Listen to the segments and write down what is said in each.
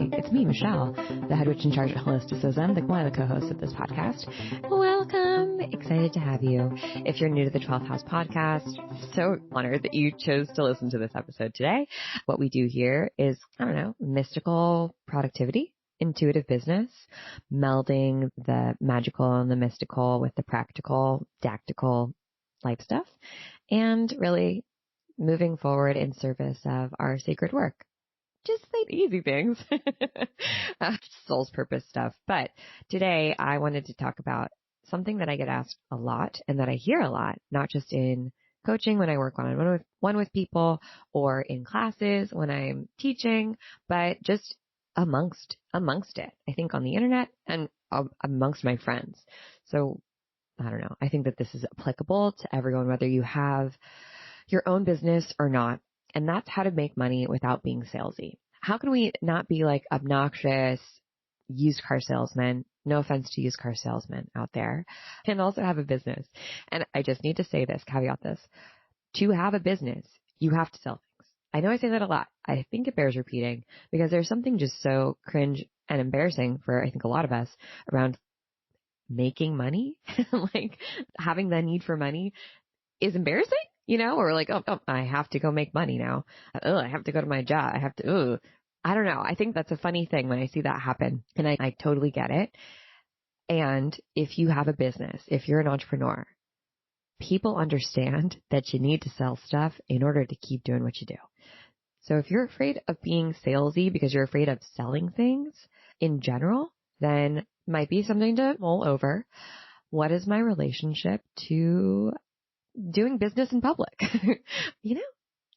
Hi, it's me, Michelle, the head witch in charge of holisticism, one of the co-hosts of this podcast. Welcome. Excited to have you. If you're new to the 12th House podcast, so honored that you chose to listen to this episode today. What we do here is, mystical productivity, intuitive business, melding the magical and the mystical with the practical, tactical life stuff, and really moving forward in service of our sacred work. Just like easy things, soul's purpose stuff. But today I wanted to talk about something that I get asked a lot and that I hear a lot, not just in coaching when I work one-on-one with people or in classes when I'm teaching, but just amongst it. I think on the internet and amongst my friends. So I don't know. I think that this is applicable to everyone, whether you have your own business or not. And that's how to make money without being salesy. How can we not be like obnoxious used car salesmen? No offense to used car salesmen out there, and also have a business. And I just need to say this, caveat this. To have a business, you have to sell things. I know I say that a lot. I think it bears repeating because there's something just so cringe and embarrassing for, I think, a lot of us around making money. Like having the need for money is embarrassing, or like, oh, I have to go make money now. I have to go to my job. I don't know. I think that's a funny thing when I see that happen, and I totally get it. And if you have a business, if you're an entrepreneur, people understand that you need to sell stuff in order to keep doing what you do. So if you're afraid of being salesy because you're afraid of selling things in general, then it might be something to mull over. What is my relationship to doing business in public?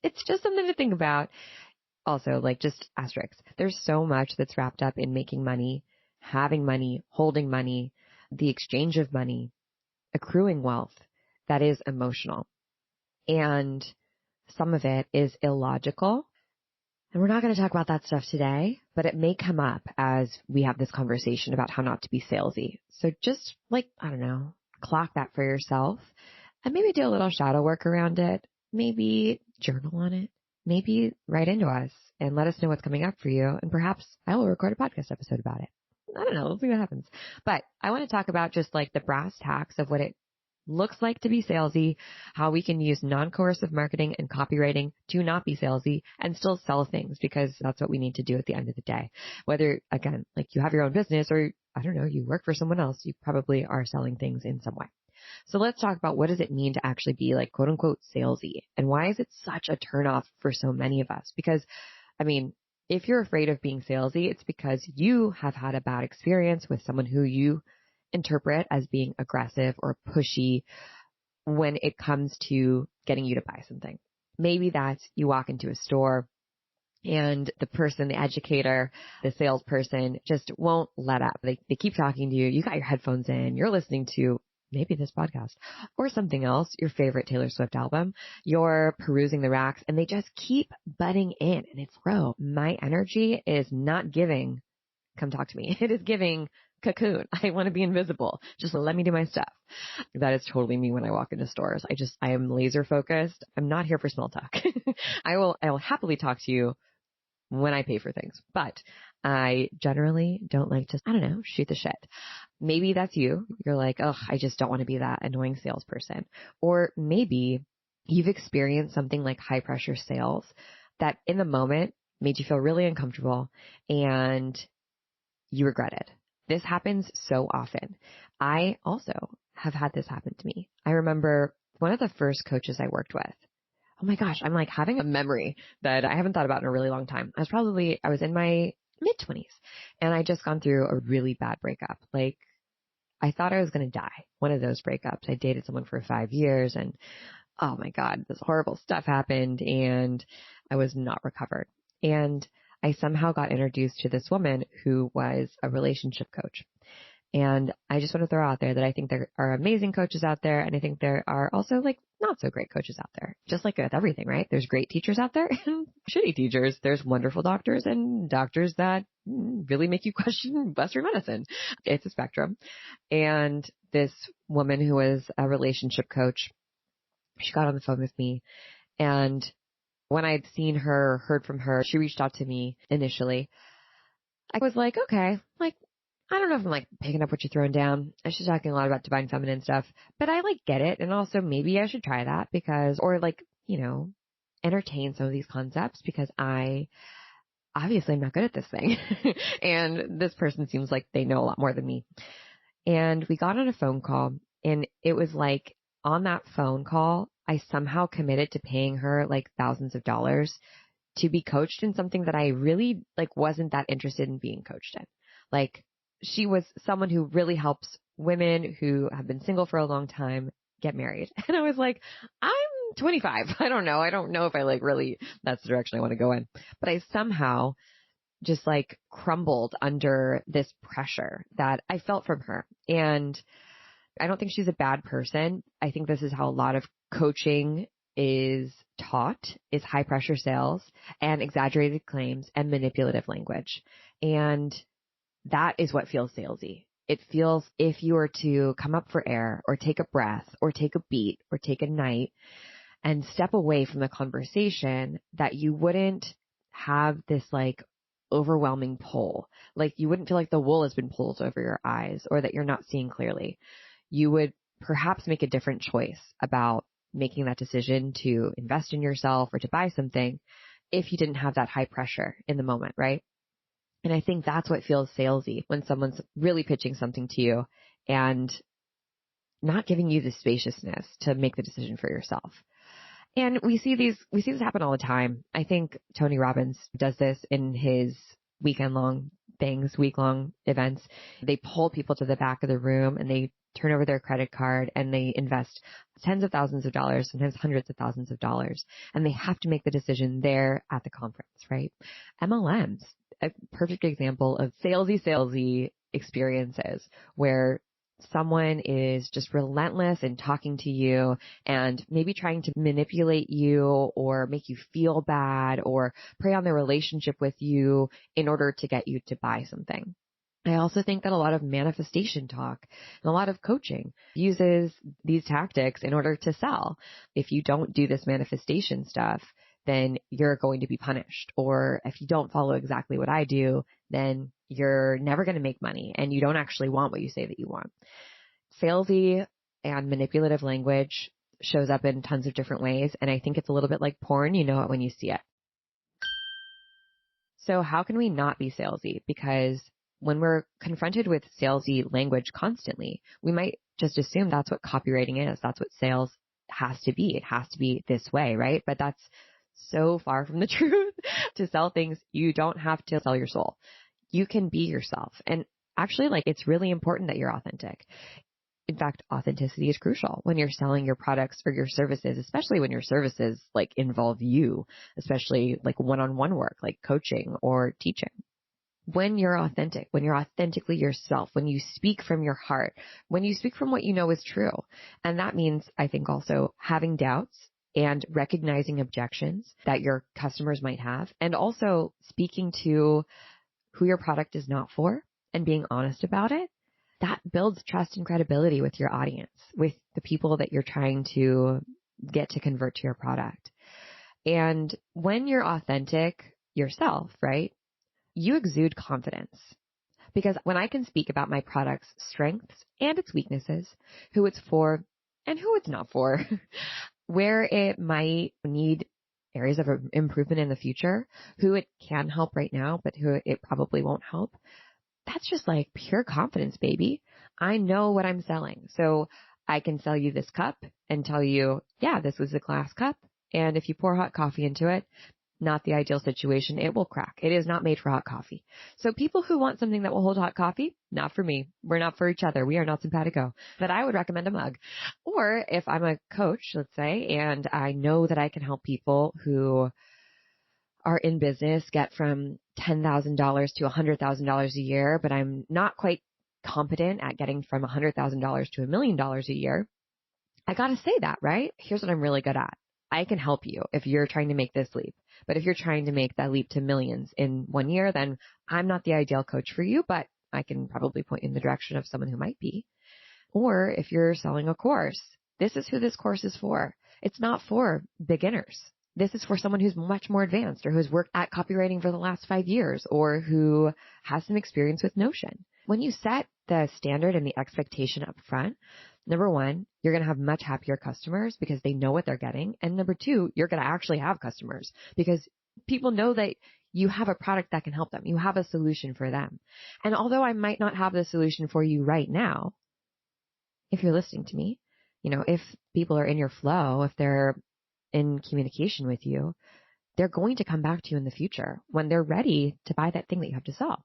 It's just something to think about. Also, like just asterisks. There's so much that's wrapped up in making money, having money, holding money, the exchange of money, accruing wealth that is emotional. And some of it is illogical. And we're not going to talk about that stuff today, but it may come up as we have this conversation about how not to be salesy. So just clock that for yourself. And maybe do a little shadow work around it. Maybe journal on it. Maybe write into us and let us know what's coming up for you. And perhaps I will record a podcast episode about it. I don't know. We'll see what happens. But I want to talk about just like the brass tacks of what it looks like to be salesy, how we can use non-coercive marketing and copywriting to not be salesy and still sell things, because that's what we need to do at the end of the day. Whether, again, like you have your own business or, you work for someone else, you probably are selling things in some way. So let's talk about what does it mean to actually be like quote unquote salesy, and why is it such a turnoff for so many of us? Because, if you're afraid of being salesy, it's because you have had a bad experience with someone who you interpret as being aggressive or pushy when it comes to getting you to buy something. Maybe that's you walk into a store and the person, the educator, the salesperson just won't let up. They keep talking to you. You got your headphones in. You're listening to maybe this podcast or something else, your favorite Taylor Swift album. You're perusing the racks and they just keep butting in. And it's, bro, my energy is not giving, come talk to me. It is giving cocoon. I want to be invisible. Just let me do my stuff. That is totally me when I walk into stores. I am laser focused. I'm not here for small talk. I will happily talk to you when I pay for things, but I generally don't like to, shoot the shit. Maybe that's you. You're like, oh, I just don't want to be that annoying salesperson. Or maybe you've experienced something like high pressure sales that in the moment made you feel really uncomfortable and you regret it. This happens so often. I also have had this happen to me. I remember one of the first coaches I worked with. Oh my gosh, I'm like having a memory that I haven't thought about in a really long time. I was in my mid-20s and I just gone through a really bad breakup. Like I thought I was going to die. One of those breakups. I dated someone for 5 years and oh my God, this horrible stuff happened and I was not recovered. And I somehow got introduced to this woman who was a relationship coach. And I just want to throw out there that I think there are amazing coaches out there. And I think there are also like not so great coaches out there. Just like with everything, right? There's great teachers out there and shitty teachers. There's wonderful doctors and doctors that really make you question Western medicine. It's a spectrum. And this woman who was a relationship coach, she got on the phone with me. And when I'd seen her, heard from her, she reached out to me initially. I was like, okay, like, I don't know if I'm like picking up what you're throwing down. She's talking a lot about divine feminine stuff, but I like get it. And also maybe I should try that because, or like, entertain some of these concepts because I obviously am not good at this thing. And this person seems like they know a lot more than me. And we got on a phone call and it was like on that phone call, I somehow committed to paying her like thousands of dollars to be coached in something that I really like wasn't that interested in being coached in. Like she was someone who really helps women who have been single for a long time get married. And I was like, I'm 25. I don't know. I don't know if I like really, that's the direction I want to go in. But I somehow just like crumbled under this pressure that I felt from her. And I don't think she's a bad person. I think this is how a lot of coaching is taught, is high pressure sales and exaggerated claims and manipulative language. And that is what feels salesy. It feels if you were to come up for air or take a breath or take a beat or take a night and step away from the conversation, that you wouldn't have this like overwhelming pull. Like you wouldn't feel like the wool has been pulled over your eyes or that you're not seeing clearly. You would perhaps make a different choice about making that decision to invest in yourself or to buy something if you didn't have that high pressure in the moment, right? And I think that's what feels salesy when someone's really pitching something to you and not giving you the spaciousness to make the decision for yourself. And we see this happen all the time. I think Tony Robbins does this in his week-long events. They pull people to the back of the room and they turn over their credit card and they invest tens of thousands of dollars, sometimes hundreds of thousands of dollars. And they have to make the decision there at the conference, right? MLMs, a perfect example of salesy experiences where someone is just relentless in talking to you and maybe trying to manipulate you or make you feel bad or prey on their relationship with you in order to get you to buy something. I also think that a lot of manifestation talk and a lot of coaching uses these tactics in order to sell. If you don't do this manifestation stuff, then you're going to be punished. Or if you don't follow exactly what I do, then you're never going to make money and you don't actually want what you say that you want. Salesy and manipulative language shows up in tons of different ways. And I think it's a little bit like porn. You know it when you see it. So how can we not be salesy? Because when we're confronted with salesy language constantly, we might just assume that's what copywriting is. That's what sales has to be. It has to be this way, right? But that's so far from the truth. To sell things, you don't have to sell your soul. You can be yourself. And actually, like, it's really important that you're authentic. In fact, authenticity is crucial when you're selling your products or your services, especially when your services like involve you, especially like one-on-one work, like coaching or teaching. When you're authentic, when you're authentically yourself, when you speak from your heart, when you speak from what you know is true. And that means, I think, also having doubts and recognizing objections that your customers might have, and also speaking to who your product is not for and being honest about it. That builds trust and credibility with your audience, with the people that you're trying to get to convert to your product. And when you're authentic yourself, right, you exude confidence. Because when I can speak about my product's strengths and its weaknesses, who it's for and who it's not for, where it might need areas of improvement in the future, who it can help right now, but who it probably won't help, that's just like pure confidence, baby. I know what I'm selling. So I can sell you this cup and tell you, yeah, this was a glass cup. And if you pour hot coffee into it, not the ideal situation, it will crack. It is not made for hot coffee. So people who want something that will hold hot coffee, not for me. We're not for each other. We are not simpatico. But I would recommend a mug. Or if I'm a coach, let's say, and I know that I can help people who are in business get from $10,000 to $100,000 a year, but I'm not quite competent at getting from $100,000 to $1 million a year, I got to say that, right? Here's what I'm really good at. I can help you if you're trying to make this leap. But if you're trying to make that leap to millions in 1 year, then I'm not the ideal coach for you, but I can probably point you in the direction of someone who might be. Or if you're selling a course, this is who this course is for. It's not for beginners. this is for someone who's much more advanced or who's worked at copywriting for the last 5 years or who has some experience with Notion. When you set the standard and the expectation up front, number one, you're going to have much happier customers because they know what they're getting. And number two, you're going to actually have customers because people know that you have a product that can help them. You have a solution for them. And although I might not have the solution for you right now, if you're listening to me, if people are in your flow, if they're in communication with you, they're going to come back to you in the future when they're ready to buy that thing that you have to sell.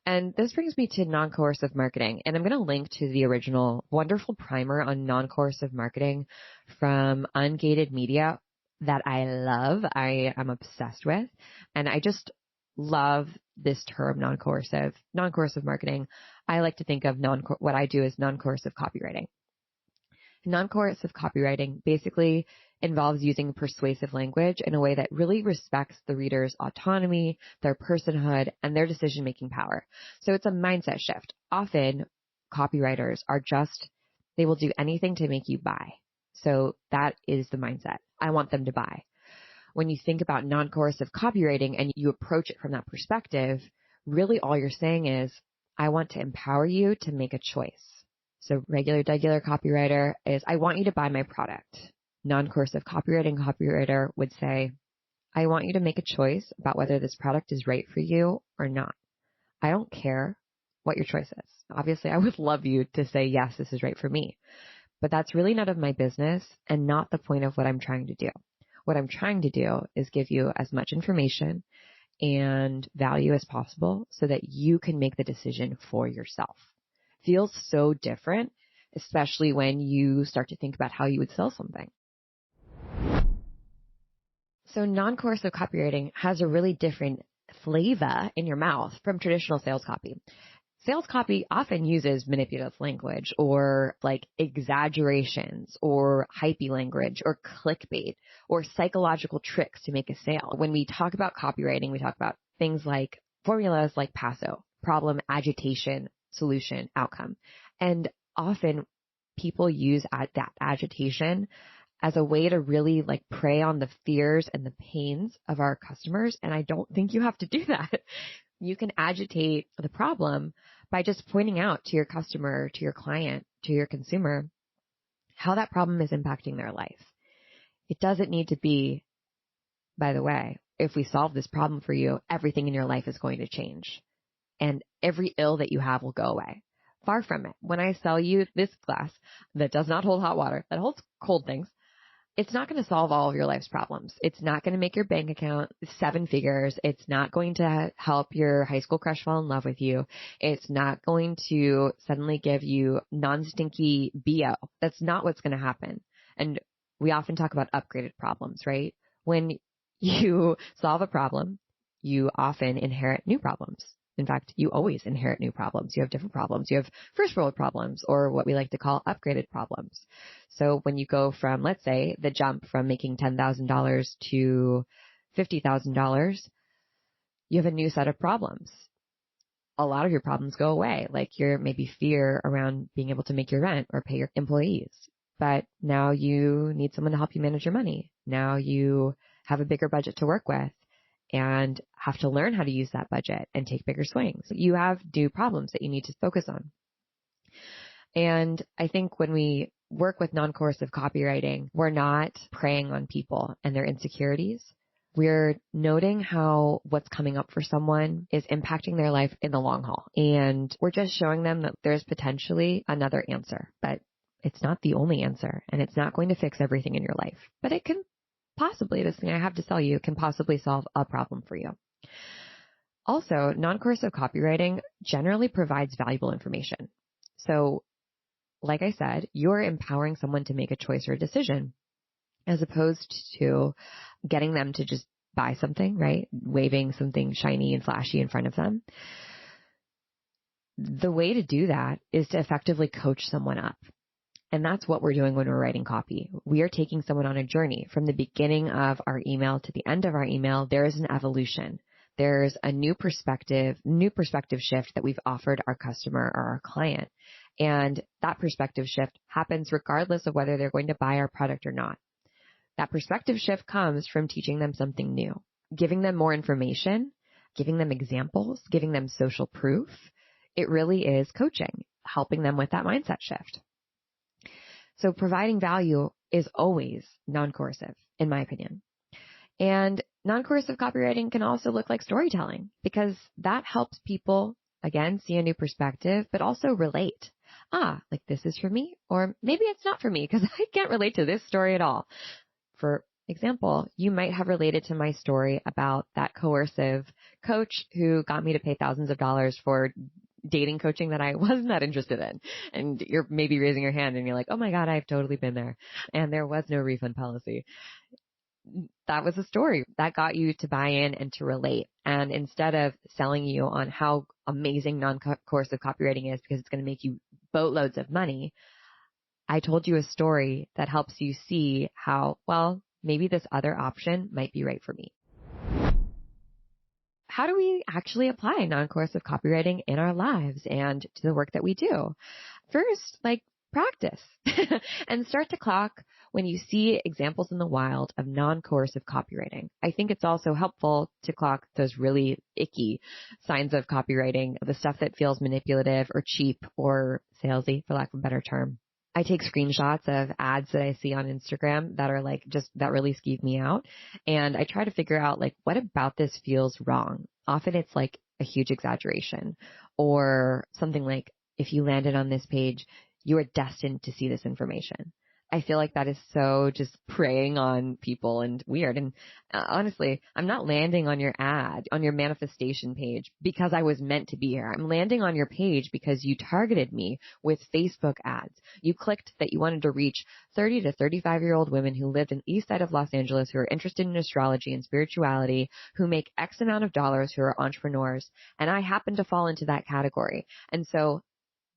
And this brings me to non-coercive marketing. And I'm going to link to the original wonderful primer on non-coercive marketing from Ungated Media that I love. I am obsessed with. And I just love this term, non-coercive marketing. I like to think of what I do as non-coercive copywriting. Non-coercive copywriting basically involves using persuasive language in a way that really respects the reader's autonomy, their personhood, and their decision-making power. So it's a mindset shift. Often, copywriters they will do anything to make you buy. So that is the mindset. I want them to buy. When you think about non-coercive copywriting and you approach it from that perspective, really all you're saying is, I want to empower you to make a choice. So regular copywriter is, I want you to buy my product. Non-coercive copywriter would say, I want you to make a choice about whether this product is right for you or not. I don't care what your choice is. Obviously, I would love you to say, yes, this is right for me. But that's really none of my business and not the point of what I'm trying to do. What I'm trying to do is give you as much information and value as possible so that you can make the decision for yourself. Feels so different, especially when you start to think about how you would sell something. So non-coercive copywriting has a really different flavor in your mouth from traditional sales copy. Sales copy often uses manipulative language or like exaggerations or hypey language or clickbait or psychological tricks to make a sale. When we talk about copywriting, we talk about things like formulas like PASO, problem, agitation, solution, outcome. And often people use that agitation as a way to really like prey on the fears and the pains of our customers. And I don't think you have to do that. You can agitate the problem by just pointing out to your customer, to your client, to your consumer, how that problem is impacting their life. It doesn't need to be, by the way, if we solve this problem for you, everything in your life is going to change. And every ill that you have will go away. Far from it. When I sell you this glass that does not hold hot water, that holds cold things, it's not going to solve all of your life's problems. It's not going to make your bank account 7 figures. It's not going to help your high school crush fall in love with you. It's not going to suddenly give you non-stinky BO. That's not what's going to happen. And we often talk about upgraded problems, right? When you solve a problem, you often inherit new problems. In fact, you always inherit new problems. You have different problems. You have first world problems or what we like to call upgraded problems. So when you go from, let's say, the jump from making $10,000 to $50,000, you have a new set of problems. A lot of your problems go away, like your maybe fear around being able to make your rent or pay your employees. But now you need someone to help you manage your money. Now you have a bigger budget to work with and have to learn how to use that budget and take bigger swings. You have new problems that you need to focus on. And I think when we work with non-coercive copywriting, we're not preying on people and their insecurities. We're noting how what's coming up for someone is impacting their life in the long haul. And we're just showing them that there's potentially another answer, but it's not the only answer and it's not going to fix everything in your life, but it can possibly, this thing I have to sell you can possibly solve a problem for you. Also, non-coercive copywriting generally provides valuable information. So, like I said, you're empowering someone to make a choice or a decision as opposed to getting them to just buy something, right? Waving something shiny and flashy in front of them. The way to do that is to effectively coach someone up. And that's what we're doing when we're writing copy. We are taking someone on a journey from the beginning of our email to the end of our email. There is an evolution. There's a new perspective shift that we've offered our customer or our client. And that perspective shift happens regardless of whether they're going to buy our product or not. That perspective shift comes from teaching them something new, giving them more information, giving them examples, giving them social proof. It really is coaching, helping them with that mindset shift. So providing value is always non-coercive, in my opinion. And non-coercive copywriting can also look like storytelling because that helps people, again, see a new perspective, but also relate. Like this is for me, or maybe it's not for me because I can't relate to this story at all. For example, you might have related to my story about that coercive coach who got me to pay thousands of dollars for dating coaching that I wasn't that interested in. And you're maybe raising your hand and you're like, oh my God, I've totally been there. And there was no refund policy. That was a story that got you to buy in and to relate. And instead of selling you on how amazing non-coercive copywriting is because it's going to make you boatloads of money, I told you a story that helps you see how, well, maybe this other option might be right for me. How do we actually apply non-coercive copywriting in our lives and to the work that we do? First, practice and start to clock when you see examples in the wild of non-coercive copywriting. I think it's also helpful to clock those really icky signs of copywriting, the stuff that feels manipulative or cheap or salesy, for lack of a better term. I take screenshots of ads that I see on Instagram that are that really skeeve me out. And I try to figure out what about this feels wrong? Often it's a huge exaggeration or something like, if you landed on this page, you are destined to see this information. I feel like that is so just preying on people and weird. And honestly, I'm not landing on your ad, on your manifestation page because I was meant to be here. I'm landing on your page because you targeted me with Facebook ads. You clicked that you wanted to reach 30 to 35-year-old women who lived in the east side of Los Angeles, who are interested in astrology and spirituality, who make X amount of dollars, who are entrepreneurs. And I happen to fall into that category. And so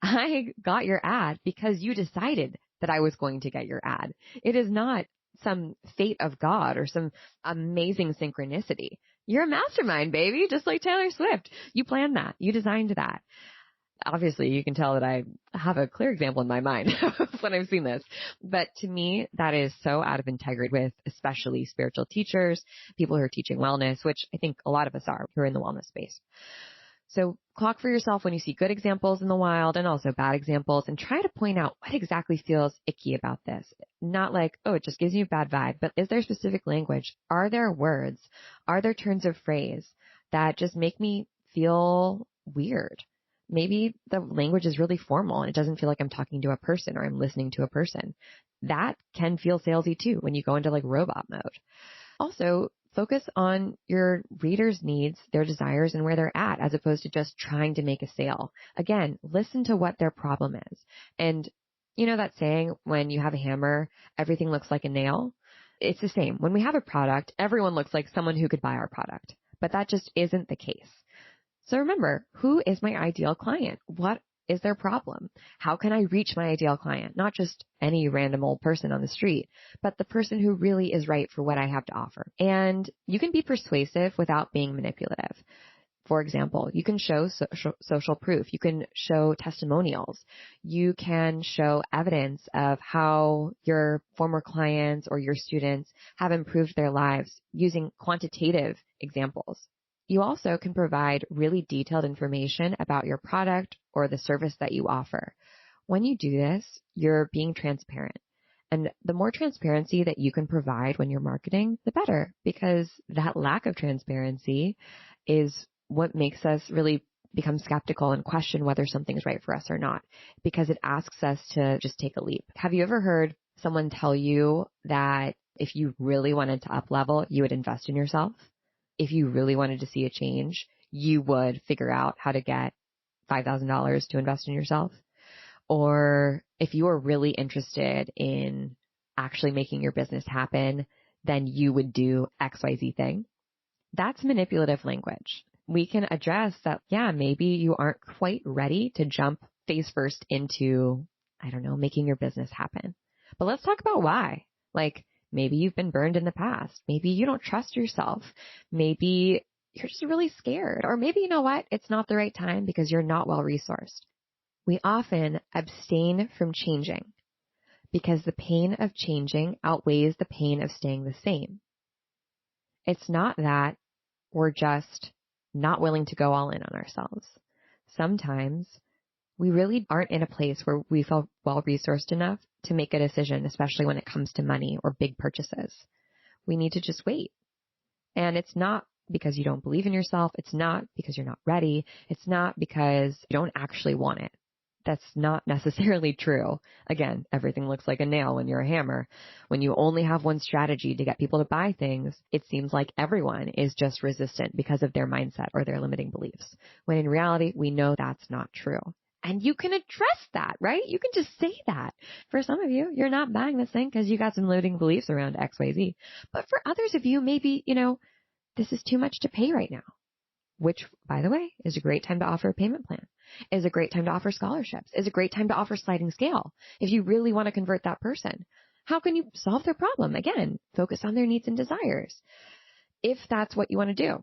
I got your ad because you decided that I was going to get your ad. It is not some fate of God or some amazing synchronicity. You're a mastermind, baby, just like Taylor Swift. You planned that. You designed that. Obviously, you can tell that I have a clear example in my mind when I've seen this. But to me, that is so out of integrity with especially spiritual teachers, people who are teaching wellness, which I think a lot of us are who are in the wellness space. So clock for yourself when you see good examples in the wild and also bad examples and try to point out what exactly feels icky about this. Not it just gives you a bad vibe, but is there specific language? Are there words? Are there turns of phrase that just make me feel weird? Maybe the language is really formal and it doesn't feel like I'm talking to a person or I'm listening to a person. That can feel salesy too when you go into robot mode. Also, focus on your readers' needs, their desires, and where they're at, as opposed to just trying to make a sale. Again, listen to what their problem is. And you know that saying, when you have a hammer, everything looks like a nail? It's the same. When we have a product, everyone looks like someone who could buy our product. But that just isn't the case. So remember, who is my ideal client? What is their problem? How can I reach my ideal client? Not just any random old person on the street, but the person who really is right for what I have to offer. And you can be persuasive without being manipulative. For example, you can show social proof. You can show testimonials. You can show evidence of how your former clients or your students have improved their lives using quantitative examples. You also can provide really detailed information about your product or the service that you offer. When you do this, you're being transparent. And the more transparency that you can provide when you're marketing, the better, because that lack of transparency is what makes us really become skeptical and question whether something's right for us or not, because it asks us to just take a leap. Have you ever heard someone tell you that if you really wanted to up level, you would invest in yourself? If you really wanted to see a change, you would figure out how to get $5,000 to invest in yourself? Or if you are really interested in actually making your business happen, then you would do XYZ thing. That's manipulative language. We can address that, maybe you aren't quite ready to jump face first into, making your business happen. But let's talk about why. Maybe you've been burned in the past. Maybe you don't trust yourself. Maybe you're just really scared. Or maybe, you know what? It's not the right time because you're not well resourced. We often abstain from changing because the pain of changing outweighs the pain of staying the same. It's not that we're just not willing to go all in on ourselves. Sometimes we really aren't in a place where we feel well-resourced enough to make a decision, especially when it comes to money or big purchases. We need to just wait. And it's not because you don't believe in yourself. It's not because you're not ready. It's not because you don't actually want it. That's not necessarily true. Again, everything looks like a nail when you're a hammer. When you only have one strategy to get people to buy things, it seems like everyone is just resistant because of their mindset or their limiting beliefs. When in reality, we know that's not true. And you can address that, right? You can just say that. For some of you, you're not buying this thing because you got some limiting beliefs around XYZ. But for others of you, maybe, this is too much to pay right now. Which, by the way, is a great time to offer a payment plan, is a great time to offer scholarships, is a great time to offer sliding scale. If you really want to convert that person, how can you solve their problem? Again, focus on their needs and desires, if that's what you want to do.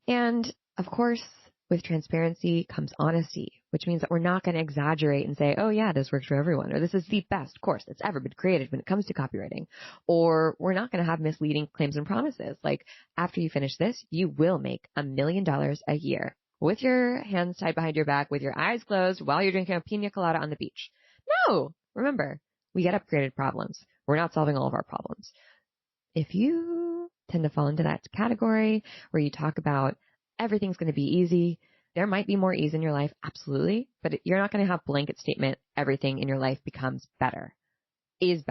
And of course, with transparency comes honesty, which means that we're not going to exaggerate and say, oh yeah, this works for everyone, or this is the best course that's ever been created when it comes to copywriting. Or we're not going to have misleading claims and promises. Like, after you finish this, you will make $1 million a year with your hands tied behind your back, with your eyes closed while you're drinking a pina colada on the beach. No, remember, we get upgraded problems. We're not solving all of our problems. If you tend to fall into that category where you talk about everything's going to be easy, there might be more ease in your life, absolutely, but you're not going to have blanket statement, everything in your life becomes better, is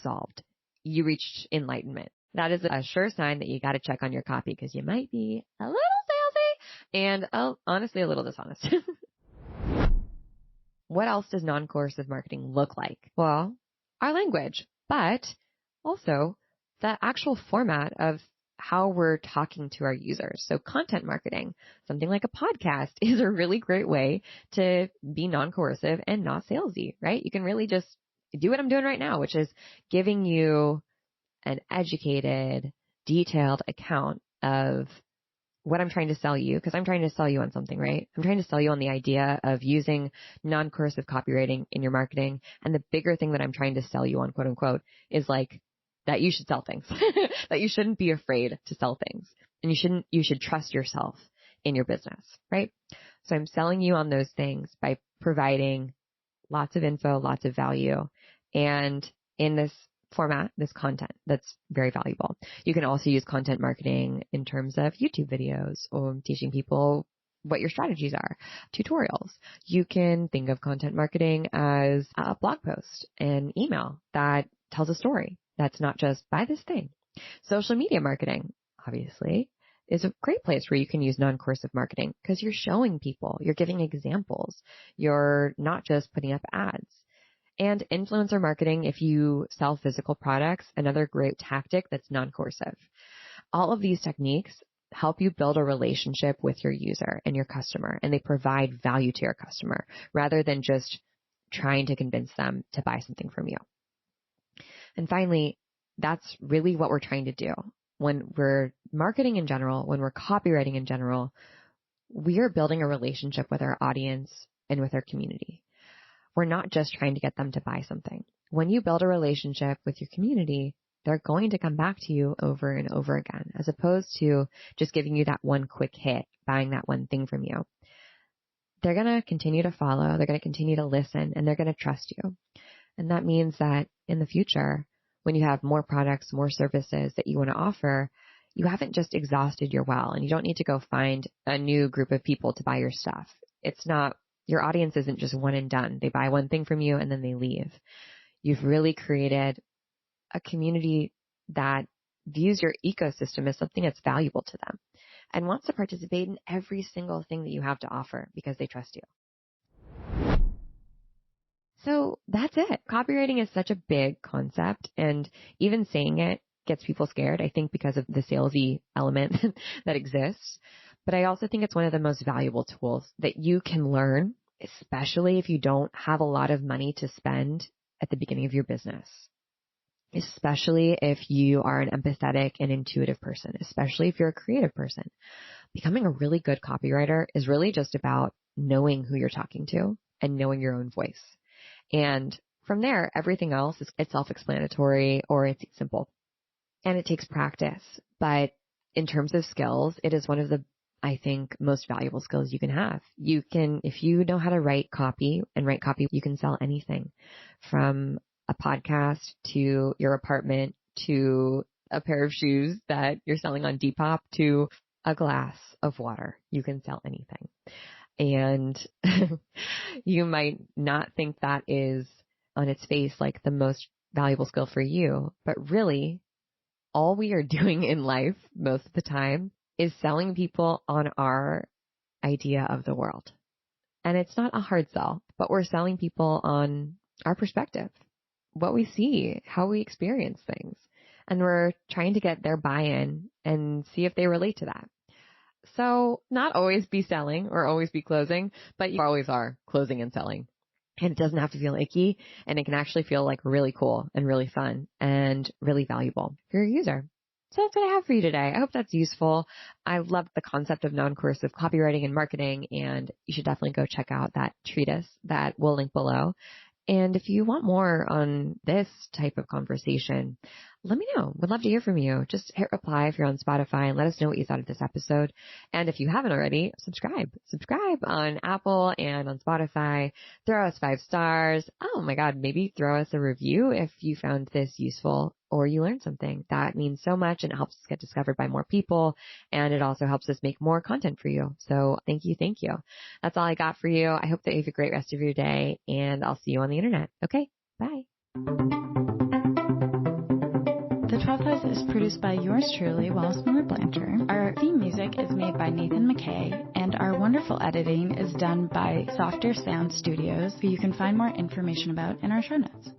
solved. You reached enlightenment. That is a sure sign that you got to check on your copy, because you might be a little salesy and honestly a little dishonest. What else does non-coercive marketing look like? Well, our language, but also the actual format of how we're talking to our users. So content marketing, something like a podcast, is a really great way to be non-coercive and not salesy, right? You can really just do what I'm doing right now, which is giving you an educated, detailed account of what I'm trying to sell you, because I'm trying to sell you on something, right? I'm trying to sell you on the idea of using non-coercive copywriting in your marketing. And the bigger thing that I'm trying to sell you on, quote unquote, is like that you should sell things, that you shouldn't be afraid to sell things, and you should trust yourself in your business, right? So I'm selling you on those things by providing lots of info, lots of value, and in this format, this content that's very valuable. You can also use content marketing in terms of YouTube videos or teaching people what your strategies are, tutorials. You can think of content marketing as a blog post, an email that tells a story. That's not just buy this thing. Social media marketing, obviously, is a great place where you can use non-coercive marketing, because you're showing people, you're giving examples, you're not just putting up ads. And influencer marketing, if you sell physical products, another great tactic that's non-coercive. All of these techniques help you build a relationship with your user and your customer, and they provide value to your customer rather than just trying to convince them to buy something from you. And finally, that's really what we're trying to do. When we're marketing in general, when we're copywriting in general, we are building a relationship with our audience and with our community. We're not just trying to get them to buy something. When you build a relationship with your community, they're going to come back to you over and over again, as opposed to just giving you that one quick hit, buying that one thing from you. They're going to continue to follow, they're going to continue to listen, and they're going to trust you. And that means that in the future, when you have more products, more services that you want to offer, you haven't just exhausted your well, and you don't need to go find a new group of people to buy your stuff. It's not, your audience isn't just one and done. They buy one thing from you and then they leave. You've really created a community that views your ecosystem as something that's valuable to them and wants to participate in every single thing that you have to offer because they trust you. So that's it. Copywriting is such a big concept, and even saying it gets people scared, I think, because of the salesy element that exists. But I also think it's one of the most valuable tools that you can learn, especially if you don't have a lot of money to spend at the beginning of your business, especially if you are an empathetic and intuitive person, especially if you're a creative person. Becoming a really good copywriter is really just about knowing who you're talking to and knowing your own voice. And From there, everything else is self-explanatory or it's simple. And it takes practice. But in terms of skills, it is one of the, I think, most valuable skills you can have. You can, if you know how to write copy, you can sell anything from a podcast to your apartment to a pair of shoes that you're selling on Depop to a glass of water. You can sell anything. And you might not think that is on its face like the most valuable skill for you, but really all we are doing in life most of the time is selling people on our idea of the world. And it's not a hard sell, but we're selling people on our perspective, what we see, how we experience things. And we're trying to get their buy-in and see if they relate to that. So not always be selling or always be closing, but you always are closing and selling. And it doesn't have to feel icky, and it can actually feel like really cool and really fun and really valuable for your user. So that's what I have for you today. I hope that's useful. I love the concept of non-coercive copywriting and marketing, and you should definitely go check out that treatise that we'll link below. And if you want more on this type of conversation, let me know. Would love to hear from you. Just hit reply if you're on Spotify and let us know what you thought of this episode. And if you haven't already, subscribe on Apple and on Spotify. Throw us 5 stars. Oh my God, maybe throw us a review if you found this useful or you learned something. That means so much and it helps us get discovered by more people. And it also helps us make more content for you. So thank you. That's all I got for you. I hope that you have a great rest of your day, and I'll see you on the internet. Okay, bye. The 12th House is produced by yours truly, Wallace Miller Blanchard. Our theme music is made by Nathan McKay, and our wonderful editing is done by Softer Sound Studios, who you can find more information about in our show notes.